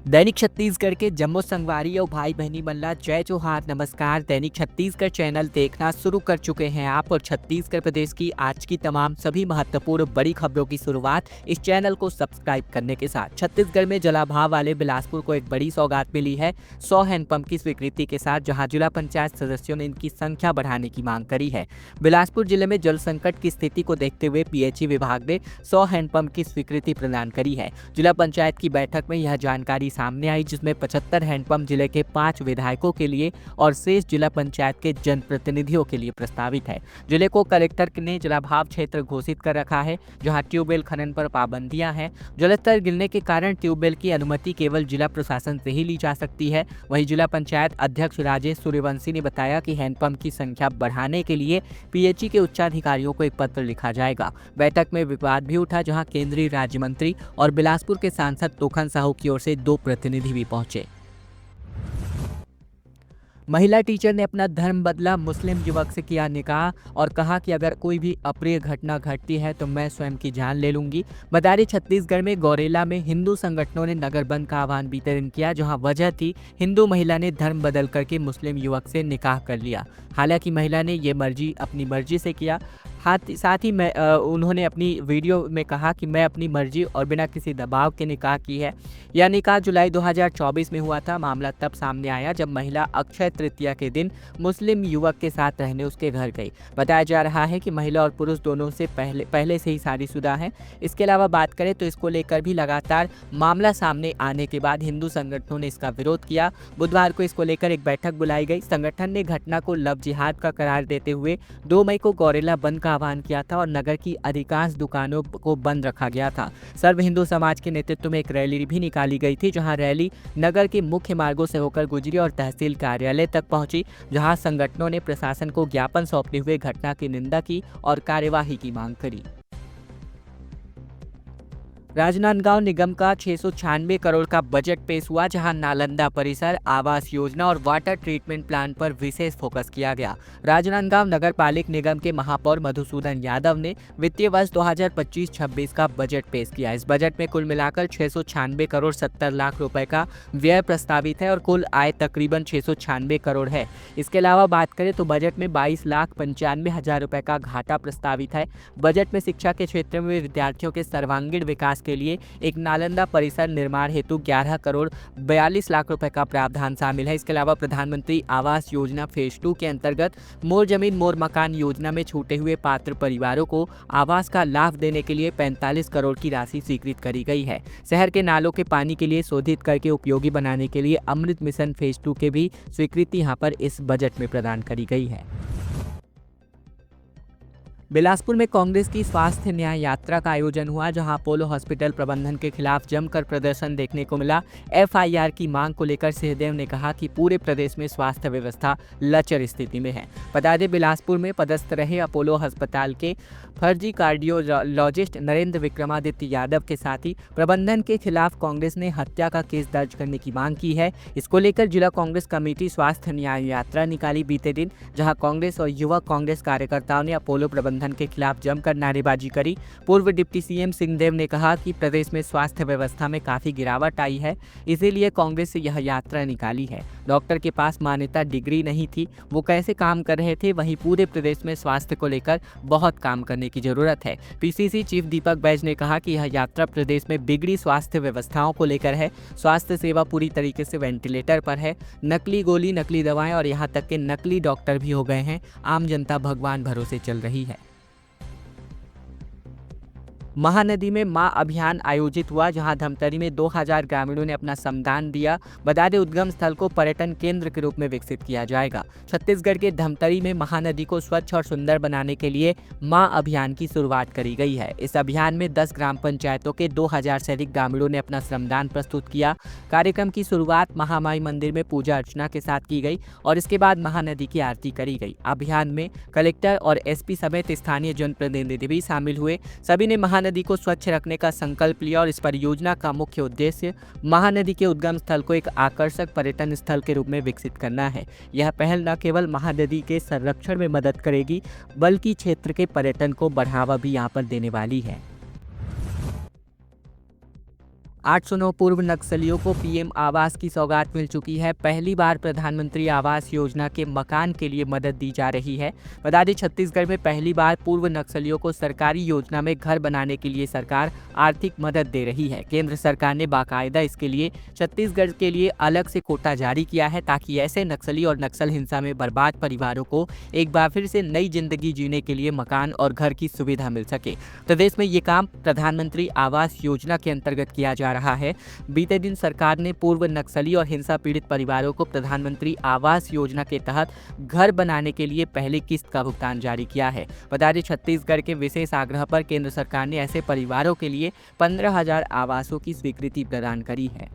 दैनिक छत्तीसगढ़ के जम्मू संगवारी और भाई बहनी मल्ला जय जोहार नमस्कार। दैनिक छत्तीसगढ़ चैनल देखना शुरू कर चुके हैं आप और छत्तीसगढ़ प्रदेश की आज की तमाम सभी महत्वपूर्ण बड़ी खबरों की शुरुआत इस चैनल को सब्सक्राइब करने के साथ। छत्तीसगढ़ में जलाभाव वाले बिलासपुर को एक बड़ी सौगात मिली है 100 हैंडपंप की स्वीकृति के साथ, जहां जिला पंचायत सदस्यों ने इनकी संख्या बढ़ाने की मांग करी है। बिलासपुर जिले में जल संकट की स्थिति को देखते हुए पीएचई विभाग ने 100 हैंडपंप की स्वीकृति प्रदान करी है। जिला पंचायत की बैठक में यह जानकारी सामने आई, जिसमें 75 हैंडपंप जिले के 5 विधायकों के लिए और शेष जिला पंचायत के जनप्रतिनिधियों के लिए प्रस्तावित है। जिले को कलेक्टर ने जलाभाव क्षेत्र घोषित कर रखा है, जहां ट्यूबवेल खनन पर पाबंदियां हैं। जलस्तर गिरने के कारण ट्यूबवेल की अनुमति केवल जिला प्रशासन से ही ली जा सकती है। वहीं जिला पंचायत अध्यक्ष राजेश सूर्यवंशी ने बताया कि हैंडपंप की संख्या बढ़ाने के लिए पीएचई के उच्चाधिकारियों को एक पत्र लिखा जाएगा। बैठक में विवाद भी उठा, जहां केंद्रीय राज्य मंत्री और बिलासपुर के सांसद तोखन साहू की ओर से 2 प्रतिनिधि भी पहुंचे। महिला टीचर ने अपना धर्म बदला, मुस्लिम युवक से किया निकाह और कहा कि अगर कोई भी अप्रिय घटना घटती है तो मैं स्वयं की जान ले लूंगी। बता दें, छत्तीसगढ़ में गौरेला में हिंदू संगठनों ने नगर बंद का आह्वान बीते दिन किया, जहां वजह थी हिंदू महिला ने धर्म बदल करके मुस्लिम युवक से निकाह कर लिया। हालांकि महिला ने ये अपनी मर्जी से किया। साथ ही उन्होंने अपनी वीडियो में कहा कि मैं अपनी मर्जी और बिना किसी दबाव के निकाह की है। यह निकाह जुलाई 2024 में हुआ था। मामला तब सामने आया जब महिला अक्षय तृतीया के दिन मुस्लिम युवक के साथ रहने उसके घर गई। बताया जा रहा है कि महिला और पुरुष दोनों से पहले से ही शादीशुदा हैं। इसके अलावा बात करें तो इसको लेकर भी लगातार मामला सामने आने के बाद हिंदू संगठनों ने इसका विरोध किया। बुधवार को इसको लेकर एक बैठक बुलाई गई। संगठन ने घटना को लव जिहाद का करार देते हुए 2 मई को गौरेला बंद का आह्वान किया था और नगर की अधिकांश दुकानों को बंद रखा गया था। सर्व हिंदू समाज के नेतृत्व में एक रैली भी निकाली गई थी, जहां रैली नगर के मुख्य मार्गों से होकर गुजरी और तहसील कार्यालय तक पहुंची, जहां संगठनों ने प्रशासन को ज्ञापन सौंपते हुए घटना की निंदा की और कार्यवाही की मांग करी। राजनांदगांव निगम का 696 करोड़ का बजट पेश हुआ, जहां नालंदा परिसर, आवास योजना और वाटर ट्रीटमेंट प्लांट पर विशेष फोकस किया गया। राजनांदगांव नगर पालिक निगम के महापौर मधुसूदन यादव ने वित्तीय वर्ष 2025-26 का बजट पेश किया। इस बजट में कुल मिलाकर 696 करोड़ 70 लाख रुपए का व्यय प्रस्तावित है और कुल आय तकरीबन 696 करोड़ है। इसके अलावा बात करें तो बजट में 22,95,000 रुपए का घाटा प्रस्तावित है। बजट में शिक्षा के क्षेत्र में विद्यार्थियों के सर्वांगीण विकास के लिए एक नालंदा परिसर निर्माण हेतु 11 करोड़ 42 लाख रुपए का प्रावधान शामिल है। इसके अलावा प्रधानमंत्री आवास योजना फेज 2 के अंतर्गत मोर जमीन मोर मकान योजना में छूटे हुए पात्र परिवारों को आवास का लाभ देने के लिए 45 करोड़ की राशि स्वीकृत करी गई है। शहर के नालों के पानी के लिए शोधित करके उपयोगी बनाने के लिए अमृत मिशन फेज 2 के भी स्वीकृति यहां पर इस बजट में प्रदान करी गई है। बिलासपुर में कांग्रेस की स्वास्थ्य न्याय यात्रा का आयोजन हुआ, जहां अपोलो हॉस्पिटल प्रबंधन के खिलाफ जमकर प्रदर्शन देखने को मिला। एफआईआर की मांग को लेकर सिंहदेव ने कहा कि पूरे प्रदेश में स्वास्थ्य व्यवस्था लचर स्थिति में है। बता दें, बिलासपुर में पदस्थ रहे अपोलो अस्पताल के फर्जी कार्डियोलॉजिस्ट नरेंद्र विक्रमादित्य यादव के साथ ही प्रबंधन के खिलाफ कांग्रेस ने हत्या का केस दर्ज करने की मांग की है। इसको लेकर जिला कांग्रेस कमेटी स्वास्थ्य न्याय यात्रा निकाली बीते दिन, जहां कांग्रेस और युवा कांग्रेस कार्यकर्ताओं ने अपोलो प्रबंधन के खिलाफ जमकर नारेबाजी करी। पूर्व डिप्टी सीएम सिंहदेव ने कहा कि प्रदेश में स्वास्थ्य व्यवस्था में काफी गिरावट आई है, इसीलिए कांग्रेस से यह यात्रा निकाली है। डॉक्टर के पास मान्यता डिग्री नहीं थी, वो कैसे काम कर रहे थे। वहीं पूरे प्रदेश में स्वास्थ्य को लेकर बहुत काम करने की जरूरत है। पीसीसी चीफ दीपक बैज ने कहा कि यह यात्रा प्रदेश में बिगड़ी स्वास्थ्य व्यवस्थाओं को लेकर है। स्वास्थ्य सेवा पूरी तरीके से वेंटिलेटर पर है। नकली गोली, नकली दवाएं और यहाँ तक के नकली डॉक्टर भी हो गए हैं। आम जनता भगवान भरोसे चल रही है। महानदी में मां अभियान आयोजित हुआ, जहां धमतरी में 2000 ग्रामीणों ने अपना श्रमदान दिया। बता दें, उद्गम स्थल को पर्यटन केंद्र के रूप में विकसित किया जाएगा। छत्तीसगढ़ के धमतरी में महानदी को स्वच्छ और सुंदर बनाने के लिए मां अभियान की शुरुआत करी गई है। इस अभियान में 10 ग्राम पंचायतों के 2000 से अधिक ग्रामीणों ने अपना श्रमदान प्रस्तुत किया। कार्यक्रम की शुरुआत महामाई मंदिर में पूजा अर्चना के साथ की गई और इसके बाद महानदी की आरती करी गई। अभियान में कलेक्टर और एसपी समेत स्थानीय जनप्रतिनिधि भी शामिल हुए। सभी ने महानदी को स्वच्छ रखने का संकल्प लिया और इस परियोजना का मुख्य उद्देश्य महानदी के उद्गम स्थल को एक आकर्षक पर्यटन स्थल के रूप में विकसित करना है। यह पहल न केवल महानदी के संरक्षण में मदद करेगी, बल्कि क्षेत्र के पर्यटन को बढ़ावा भी यहाँ पर देने वाली है। 809 पूर्व नक्सलियों को पीएम आवास की सौगात मिल चुकी है। पहली बार प्रधानमंत्री आवास योजना के मकान के लिए मदद दी जा रही है। बता दें, छत्तीसगढ़ में पहली बार पूर्व नक्सलियों को सरकारी योजना में घर बनाने के लिए सरकार आर्थिक मदद दे रही है। केंद्र सरकार ने बाकायदा इसके लिए छत्तीसगढ़ के लिए अलग से कोटा जारी किया है, ताकि ऐसे नक्सली और नक्सल हिंसा में बर्बाद परिवारों को एक बार फिर से नई जिंदगी जीने के लिए मकान और घर की सुविधा मिल सके। प्रदेश में ये काम प्रधानमंत्री आवास योजना के अंतर्गत किया जा रहा है। बीते दिन सरकार ने पूर्व नक्सली और हिंसा पीड़ित परिवारों को प्रधानमंत्री आवास योजना के तहत घर बनाने के लिए पहली किस्त का भुगतान जारी किया है। बता दें, छत्तीसगढ़ के विशेष आग्रह पर केंद्र सरकार ने ऐसे परिवारों के लिए 15,000 आवासों की स्वीकृति प्रदान करी है।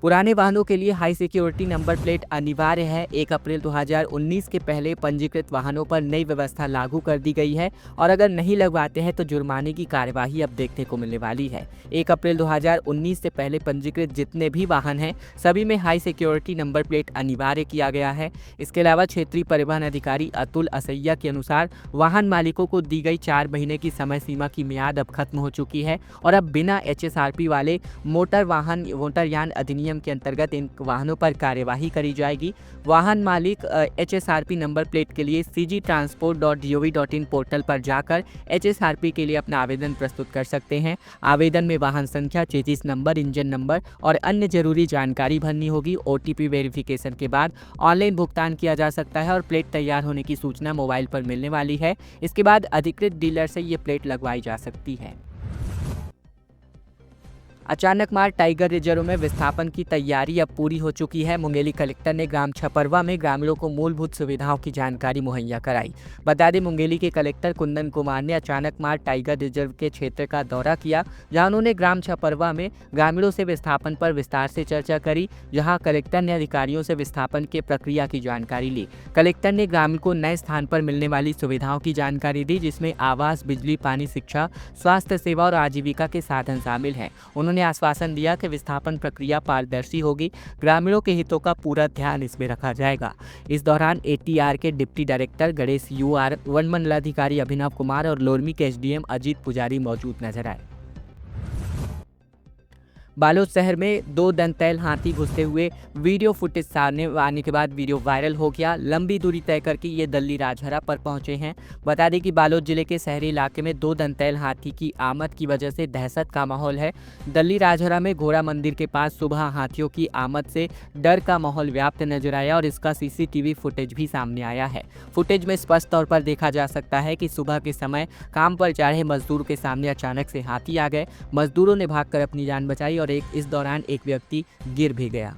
पुराने वाहनों के लिए हाई सिक्योरिटी नंबर प्लेट अनिवार्य है। 1 अप्रैल 2019 के पहले पंजीकृत वाहनों पर नई व्यवस्था लागू कर दी गई है और अगर नहीं लगवाते हैं तो जुर्माने की कार्यवाही अब देखने को मिलने वाली है। 1 अप्रैल 2019 से पहले पंजीकृत जितने भी वाहन हैं, सभी में हाई सिक्योरिटी नंबर प्लेट अनिवार्य किया गया है। इसके अलावा क्षेत्रीय परिवहन अधिकारी अतुल असैया के अनुसार वाहन मालिकों को दी गई 4 महीने की समय सीमा की मियाद अब खत्म हो चुकी है और अब बिना HSRP वाले मोटरयान अधिनियम के अंतर्गत इन वाहनों पर कार्यवाही करी जाएगी। वाहन मालिक HSRP नंबर प्लेट के लिए cgtransport.gov.in पोर्टल पर जाकर HSRP के लिए अपना आवेदन प्रस्तुत कर सकते हैं। आवेदन में वाहन संख्या, चेसिस नंबर, इंजन नंबर और अन्य जरूरी जानकारी भरनी होगी। OTP वेरिफिकेशन के बाद ऑनलाइन भुगतान किया जा सकता है और प्लेट तैयार होने की सूचना मोबाइल पर मिलने वाली है। इसके बाद अधिकृत डीलर से ये प्लेट लगवाई जा सकती है। अचानक मार टाइगर रिजर्व में विस्थापन की तैयारी अब पूरी हो चुकी है। मुंगेली कलेक्टर ने ग्राम छपरवा में ग्रामीणों को मूलभूत सुविधाओं की जानकारी मुहैया कराई। बता दें, मुंगेली के कलेक्टर कुंदन कुमार ने अचानक मार टाइगर रिजर्व के क्षेत्र का दौरा किया, जहां उन्होंने ग्राम छपरवा में ग्रामीणों से विस्थापन पर विस्तार से चर्चा करी। जहां कलेक्टर ने अधिकारियों से विस्थापन के प्रक्रिया की जानकारी ली। कलेक्टर ने ग्रामीण को नए स्थान पर मिलने वाली सुविधाओं की जानकारी दी, जिसमें आवास, बिजली, पानी, शिक्षा, स्वास्थ्य सेवा और आजीविका के साधन शामिल हैं। उन्होंने आश्वासन दिया कि विस्थापन प्रक्रिया पारदर्शी होगी, ग्रामीणों के हितों का पूरा ध्यान इसमें रखा जाएगा। इस दौरान ATR के डिप्टी डायरेक्टर गणेश UR, वन मंडलाधिकारी अभिनव कुमार और लोरमी के SDM अजीत पुजारी मौजूद नजर आए। बालोद शहर में 2 दंतैल हाथी घुसते हुए वीडियो फुटेज सामने आने के बाद वीडियो वायरल हो गया। लंबी दूरी तय करके ये दल्ली राजहरा पर पहुंचे हैं। बता दें कि बालोद जिले के शहरी इलाके में 2 दंतैल हाथी की आमद की वजह से दहशत का माहौल है। दल्ली राजहरा में घोड़ा मंदिर के पास सुबह हाथियों की आमद से डर का माहौल व्याप्त नजर आया और इसका CCTV फुटेज भी सामने आया है। फुटेज में स्पष्ट तौर पर देखा जा सकता है कि सुबह के समय काम पर जा रहे मजदूर के सामने अचानक से हाथी आ गए। मजदूरों ने भागकर अपनी जान बचाई और इस दौरान एक व्यक्ति गिर भी गया।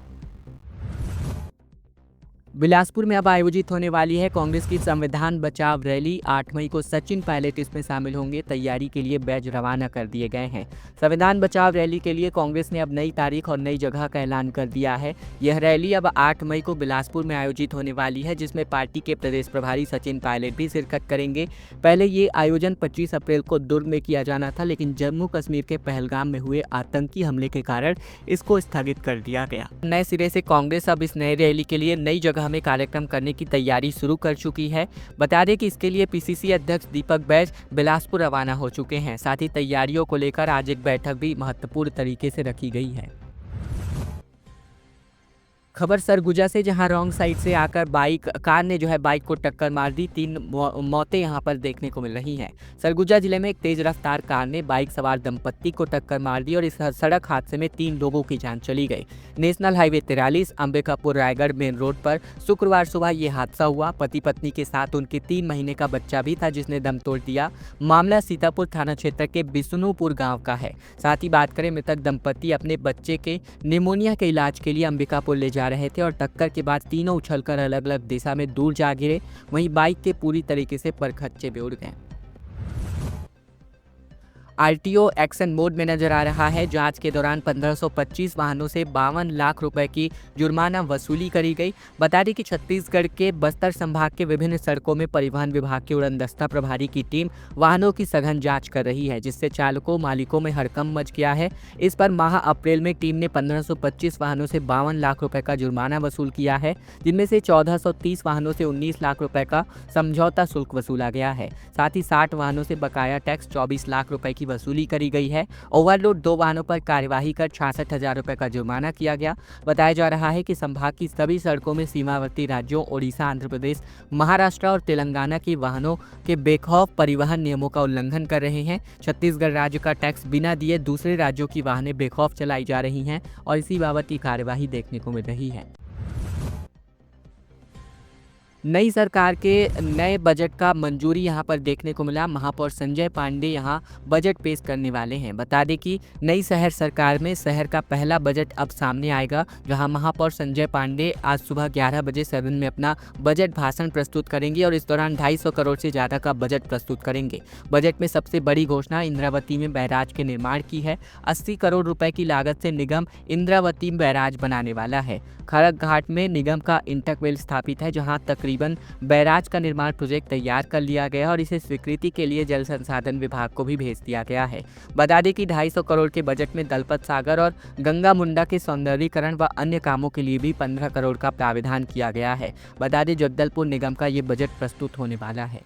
बिलासपुर में अब आयोजित होने वाली है कांग्रेस की संविधान बचाव रैली। 8 मई को सचिन पायलट इसमें शामिल होंगे। तैयारी के लिए बैच रवाना कर दिए गए हैं। संविधान बचाव रैली के लिए कांग्रेस ने अब नई तारीख और नई जगह का ऐलान कर दिया है। यह रैली अब 8 मई को बिलासपुर में आयोजित होने वाली है, जिसमें पार्टी के प्रदेश प्रभारी सचिन पायलट भी शिरकत करेंगे। पहले ये आयोजन 25 अप्रैल को दुर्ग में किया जाना था, लेकिन जम्मू कश्मीर के पहलगाम में हुए आतंकी हमले के कारण इसको स्थगित कर दिया गया। नए सिरे से कांग्रेस अब इस नई रैली के लिए नई जगह में कार्यक्रम करने की तैयारी शुरू कर चुकी है। बता दें कि इसके लिए PCC अध्यक्ष दीपक बैज बिलासपुर रवाना हो चुके हैं। साथ ही तैयारियों को लेकर आज एक बैठक भी महत्वपूर्ण तरीके से रखी गई है। खबर सरगुजा से, जहां रॉन्ग साइड से आकर कार ने बाइक को टक्कर मार दी। 3 मौतें यहां पर देखने को मिल रही हैं। सरगुजा जिले में एक तेज रफ्तार कार ने बाइक सवार दंपत्ति को टक्कर मार दी और इस सड़क हादसे में 3 लोगों की जान चली गई। National highway 43 Ambikapur Raigarh main road पर शुक्रवार सुबह ये हादसा हुआ। पति पत्नी के साथ उनके 3 महीने का बच्चा भी था, जिसने दम तोड़ दिया। मामला सीतापुर थाना क्षेत्र के बिष्णुपुर गाँव का है। साथ ही बात करें, मृतक दंपत्ति अपने बच्चे के निमोनिया के इलाज के लिए अंबिकापुर ले जा रहे थे और टक्कर के बाद तीनों उछलकर अलग अलग दिशा में दूर जा गिरे। वहीं बाइक के पूरी तरीके से परखच्चे भी उड़ गए। RTO एक्शन मोड में नजर आ रहा है। जांच के दौरान 1525 वाहनों से 52 लाख रुपए की जुर्माना वसूली करी गई। बता दें कि छत्तीसगढ़ के बस्तर संभाग के विभिन्न सड़कों में परिवहन विभाग के उड़नदस्ता प्रभारी की टीम वाहनों की सघन जांच कर रही है, जिससे चालकों मालिकों में हड़कंप मच गया है। इस पर माह अप्रैल में टीम ने 1525 वाहनों से 52 लाख रुपए का जुर्माना वसूल किया है, जिनमें से 1430 वाहनों से 19 लाख रुपए का समझौता शुल्क वसूला गया है। साथ ही 60 वाहनों से बकाया टैक्स 24 लाख रुपए की वसूली करी गई है। ओवरलोड 2 वाहनों पर कार्यवाही कर 66,000 रुपये का जुर्माना किया गया। बताया जा रहा है कि संभाग की सभी सड़कों में सीमावर्ती राज्यों ओडिशा, आंध्र प्रदेश, महाराष्ट्र और तेलंगाना के वाहनों के बेखौफ परिवहन नियमों का उल्लंघन कर रहे हैं। छत्तीसगढ़ राज्य का टैक्स बिना दिए दूसरे राज्यों की वाहनें बेखौफ चलाई जा रही हैं और इसी बाबत की कार्यवाही देखने को मिल रही है। नई सरकार के नए बजट का मंजूरी यहां पर देखने को मिला। महापौर संजय पांडे यहां बजट पेश करने वाले हैं। बता दें कि नई शहर सरकार में शहर का पहला बजट अब सामने आएगा, जहां महापौर संजय पांडे आज सुबह 11 बजे सदन में अपना बजट भाषण प्रस्तुत करेंगे और इस दौरान 250 करोड़ से ज़्यादा का बजट प्रस्तुत करेंगे। बजट में सबसे बड़ी घोषणा इंद्रावती में बैराज के निर्माण की है। 80 करोड़ रुपए की लागत से निगम इंद्रावती बैराज बनाने वाला है। खड़क घाट में निगम का इंटरवेल स्थापित है, जहां तकरीबन बैराज का निर्माण प्रोजेक्ट तैयार कर लिया गया और इसे स्वीकृति के लिए जल संसाधन विभाग को भी भेज दिया गया है। बता दें कि 250 करोड़ के बजट में दलपत सागर और गंगा मुंडा के सौंदर्यीकरण व अन्य कामों के लिए भी 15 करोड़ का प्रावधान किया गया है। बता दें जगदलपुर निगम का ये बजट प्रस्तुत होने वाला है।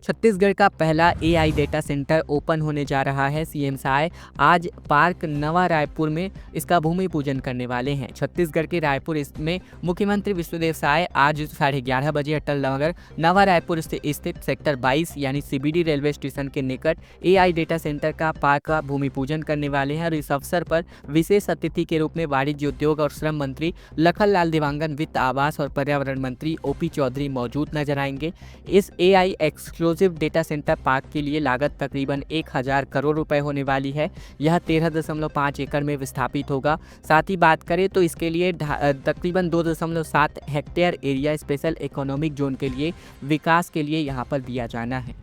छत्तीसगढ़ का पहला एआई डेटा सेंटर ओपन होने जा रहा है। सीएम साय आज पार्क नवा रायपुर में इसका भूमि पूजन करने वाले हैं। छत्तीसगढ़ के रायपुर में मुख्यमंत्री विष्णुदेव साय आज 11:30 बजे अटल नगर नवा रायपुर स्थित सेक्टर 22 यानी सीबीडी रेलवे स्टेशन के निकट एआई डेटा सेंटर का पार्क का भूमि पूजन करने वाले हैं और इस अवसर पर विशेष अतिथि के रूप में वाणिज्य, उद्योग और श्रम मंत्री लखनलाल देवांगन, वित्त, आवास और पर्यावरण मंत्री ओपी चौधरी मौजूद नजर आएंगे। इस AI exclusive data centre park के लिए लागत तकरीबन 1000 करोड़ रुपए होने वाली है। यह 13.5 एकड़ में विस्थापित होगा। साथ ही बात करें तो इसके लिए तकरीबन 2.7 hectare area special economic zone के लिए विकास के लिए यहाँ पर दिया जाना है।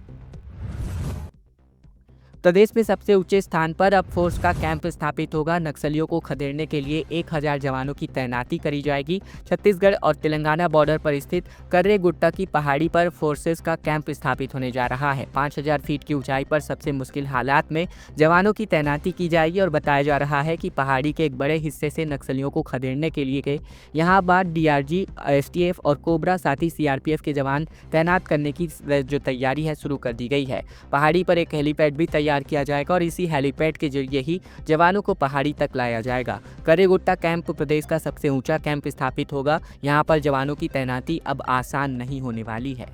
प्रदेश में सबसे ऊंचे स्थान पर अब फोर्स का कैंप स्थापित होगा। नक्सलियों को खदेड़ने के लिए 1000 जवानों की तैनाती करी जाएगी। छत्तीसगढ़ और तेलंगाना बॉर्डर पर स्थित कर्रे गुट्टा की पहाड़ी पर फोर्सेस का कैंप स्थापित होने जा रहा है। 5000 फीट की ऊंचाई पर सबसे मुश्किल हालात में जवानों की तैनाती की जाएगी और बताया जा रहा है कि पहाड़ी के एक बड़े हिस्से से नक्सलियों को खदेड़ने के लिए यहाँ बाद डीआरजी, एसटीएफ और कोबरा साथ ही सीआरपीएफ के जवान तैनात करने की जो तैयारी है शुरू कर दी गई है। पहाड़ी पर एक हेलीपैड भी तैयार किया जाएगा और इसी हेलीपैड के जरिए ही जवानों को पहाड़ी तक लाया जाएगा। करेगुट्टा कैंप प्रदेश का सबसे ऊंचा कैंप स्थापित होगा। यहां पर जवानों की तैनाती अब आसान नहीं होने वाली है।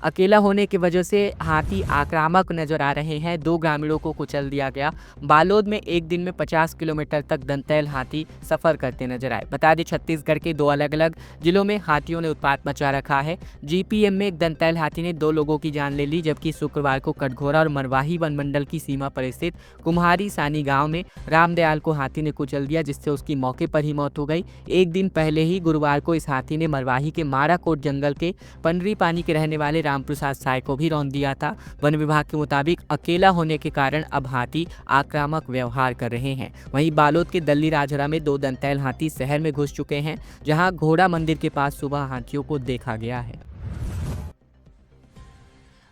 अकेला होने की वजह से हाथी आक्रामक नजर आ रहे हैं। 2 ग्रामीणों को कुचल दिया गया। बालोद में एक दिन में 50 किलोमीटर तक दंतैल हाथी सफर करते नजर आए। बता दें छत्तीसगढ़ के 2 अलग अलग जिलों में हाथियों ने उत्पात मचा रखा है। जीपीएम में एक दंतैल हाथी ने 2 लोगों की जान ले ली, जबकि शुक्रवार को कटघोरा और मरवाही वन मंडल की सीमा पर स्थित कुम्हारी सानी गाँव में रामदयाल को हाथी ने कुचल दिया, जिससे उसकी मौके पर ही मौत हो गई। एक दिन पहले ही गुरुवार को इस हाथी ने मरवाही के माराकोट जंगल के पंडरी पानी के रहने वाले रामप्रसाद साय को भी रौंद दिया था। वन विभाग के मुताबिक अकेला होने के कारण अब हाथी आक्रामक व्यवहार कर रहे हैं। वहीं बालोद के दल्ली राजहरा में 2 दंतैल हाथी शहर में घुस चुके हैं, जहां घोड़ा मंदिर के पास सुबह हाथियों को देखा गया है।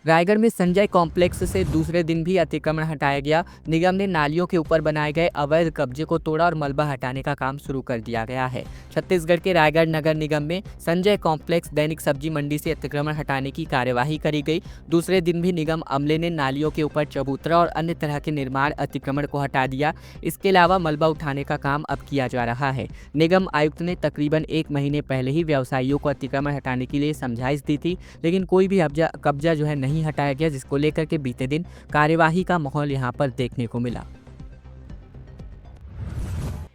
रायगढ़ में संजय कॉम्प्लेक्स से दूसरे दिन भी अतिक्रमण हटाया गया। निगम ने नालियों के ऊपर बनाए गए अवैध कब्जे को तोड़ा और मलबा हटाने का काम शुरू कर दिया गया है। छत्तीसगढ़ के रायगढ़ नगर निगम में संजय कॉम्प्लेक्स दैनिक सब्जी मंडी से अतिक्रमण हटाने की कार्यवाही करी गई। दूसरे दिन भी निगम अमले ने नालियों के ऊपर चबूतरा और अन्य तरह के निर्माण अतिक्रमण को हटा दिया। इसके अलावा मलबा उठाने का काम अब किया जा रहा है। निगम आयुक्त ने तकरीबन 1 महीने पहले ही व्यवसायियों को अतिक्रमण हटाने के लिए समझाइश दी थी, लेकिन कोई भी कब्जा जो है नहीं हटाया गया, जिसको लेकर के बीते दिन कार्यवाही का माहौल यहां पर देखने को मिला।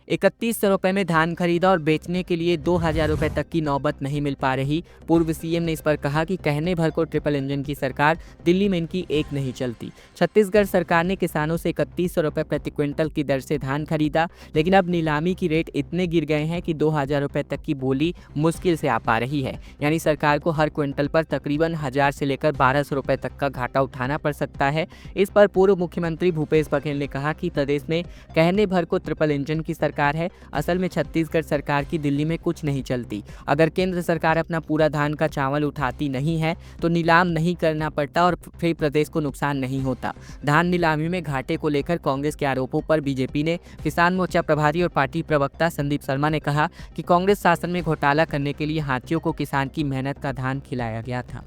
3100 रुपये में धान खरीदा और बेचने के लिए 2000 रुपये तक की नौबत नहीं मिल पा रही। पूर्व सीएम ने इस पर कहा कि कहने भर को ट्रिपल इंजन की सरकार, दिल्ली में इनकी एक नहीं चलती। छत्तीसगढ़ सरकार ने किसानों से 3100 रुपये प्रति क्विंटल की दर से धान खरीदा, लेकिन अब नीलामी की रेट इतने गिर गए हैं कि 2000 रुपये तक की बोली मुश्किल से आ पा रही है। यानी सरकार को हर क्विंटल पर तकरीबन 1000 से लेकर 1200 रुपये तक का घाटा उठाना पड़ सकता है। इस पर पूर्व मुख्यमंत्री भूपेश बघेल ने कहा कि प्रदेश में कहने भर को ट्रिपल इंजन की सरकार है, असल में छत्तीसगढ़ सरकार की दिल्ली में कुछ नहीं चलती। अगर केंद्र सरकार अपना पूरा धान का चावल उठाती नहीं है तो नीलाम नहीं करना पड़ता और फिर प्रदेश को नुकसान नहीं होता। धान नीलामी में घाटे को लेकर कांग्रेस के आरोपों पर बीजेपी ने किसान मोर्चा प्रभारी और पार्टी प्रवक्ता संदीप शर्मा ने कहा कि कांग्रेस शासन में घोटाला करने के लिए हाथियों को किसान की मेहनत का धान खिलाया गया था।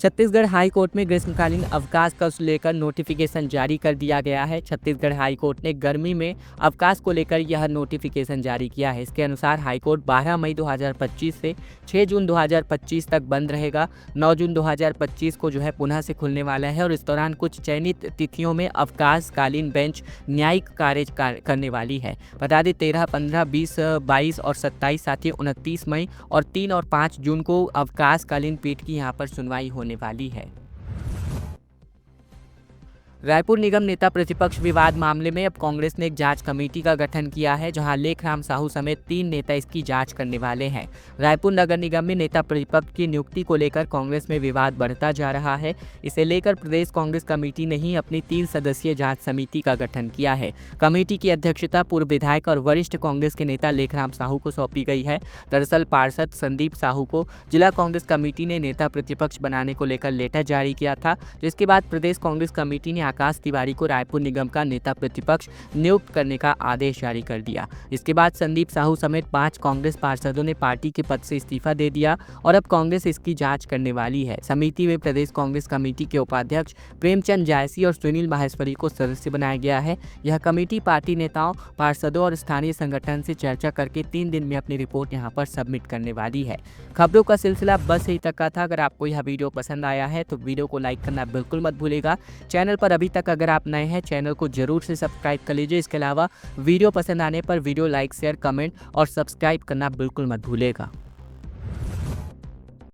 छत्तीसगढ़ हाई कोर्ट में ग्रीष्मकालीन अवकाश को लेकर नोटिफिकेशन जारी कर दिया गया है। छत्तीसगढ़ हाई कोर्ट ने गर्मी में अवकाश को लेकर यह नोटिफिकेशन जारी किया है। इसके अनुसार हाई कोर्ट 12 मई 2025 से 6 जून 2025 तक बंद रहेगा। 9 जून 2025 को जो है पुनः से खुलने वाला है और इस दौरान कुछ चयनित तिथियों में अवकाशकालीन बेंच न्यायिक कार्य करने वाली है। बता दें 13, 15, 20, 22 और 27 साथ ही 29 मई और 3 और 5 जून को अवकाशकालीन पीठ की यहाँ पर सुनवाई होने वाली है। रायपुर निगम नेता प्रतिपक्ष विवाद मामले में अब कांग्रेस ने एक जांच कमेटी का गठन किया है, जहां लेखराम साहू समेत 3 नेता इसकी जांच करने वाले हैं। रायपुर नगर निगम में नेता प्रतिपक्ष की नियुक्ति को लेकर कांग्रेस में विवाद बढ़ता जा रहा है। इसे लेकर प्रदेश कांग्रेस कमेटी ने ही अपनी 3 सदस्यीय जांच समिति का गठन किया है। कमेटी की अध्यक्षता पूर्व विधायक और वरिष्ठ कांग्रेस के नेता लेखराम साहू को सौंपी गई है। दरअसल पार्षद संदीप साहू को जिला कांग्रेस कमेटी ने नेता प्रतिपक्ष बनाने को लेकर लेटर जारी किया था, जिसके बाद प्रदेश कांग्रेस कमेटी ने आकाश तिवारी को रायपुर निगम का नेता प्रतिपक्ष नियुक्त करने का आदेश जारी कर दिया। इसके बाद संदीप साहू समेत 5 कांग्रेस पार्षदों ने पार्टी के पद से इस्तीफा दे दिया और अब कांग्रेस इसकी जांच करने वाली है। समिति में प्रदेश कांग्रेस कमेटी के उपाध्यक्ष प्रेमचंद जायसी और सुनील माहेश्वरी को सदस्य बनाया गया है। यह कमेटी पार्टी नेताओं, पार्षदों और स्थानीय संगठन से चर्चा करके 3 दिन में अपनी रिपोर्ट यहां पर सबमिट करने वाली है। खबरों का सिलसिला बस यही तक का था। अगर आपको यह वीडियो पसंद आया है तो वीडियो को लाइक करना बिल्कुल मत भूलिएगा। चैनल पर अभी तक अगर आप नए हैं चैनल को जरूर से सब्सक्राइब कर लीजिए। इसके अलावा वीडियो पसंद आने पर वीडियो लाइक, शेयर, कमेंट और सब्सक्राइब करना बिल्कुल मत भूलिएगा।